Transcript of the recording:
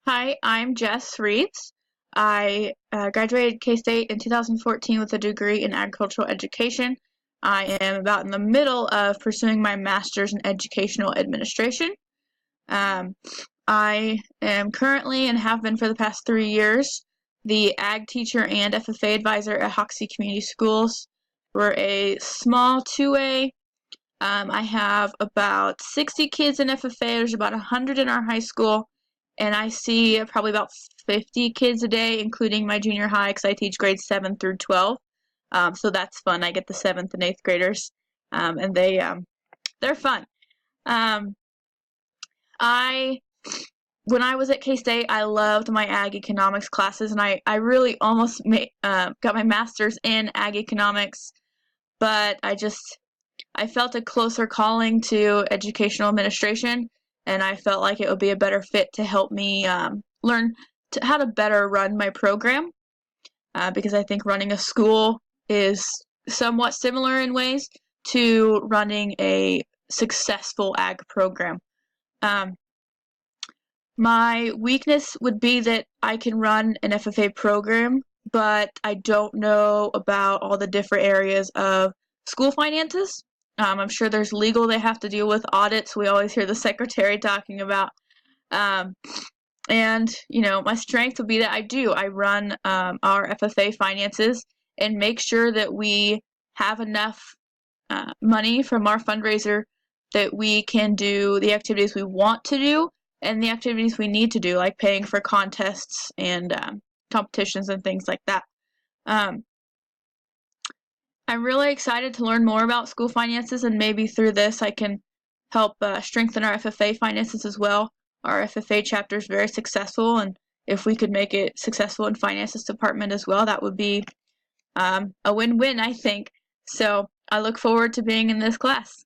Hi, I'm Jess Reeds. I graduated K-State in 2014 with a degree in agricultural education. I am about in the middle of pursuing my master's in educational administration. Um, I am currently and have been for the past 3 years the ag teacher and FFA advisor at Hoxie Community Schools. We're a small 2A. I have about 60 kids in FFA. There's about 100 in our high school, and I see probably about 50 kids a day, including my junior high, because I teach grades 7 through 12. So that's fun. I get the 7th and 8th graders, and they're fun. Um, I when I was at K-State, I loved my ag economics classes, and I really almost got my master's in ag economics, but I felt a closer calling to educational administration, and I felt like it would be a better fit to help me learn how to better run my program, because I think running a school is somewhat similar in ways to running a successful ag program. Um, my weakness would be that I can run an FFA program, but I don't know about all the different areas of school finances. I'm sure there's legal they have to deal with, audits we always hear the secretary talking about. Um, and, my strength would be that I run our FFA finances and make sure that we have enough money from our fundraiser that we can do the activities we want to do and the activities we need to do, like paying for contests and competitions and things like that. Um, I'm really excited to learn more about school finances, and maybe through this I can help strengthen our FFA finances as well. Our FFA chapter is very successful, and if we could make it successful in finances department as well, that would be a win-win, I think. So I look forward to being in this class.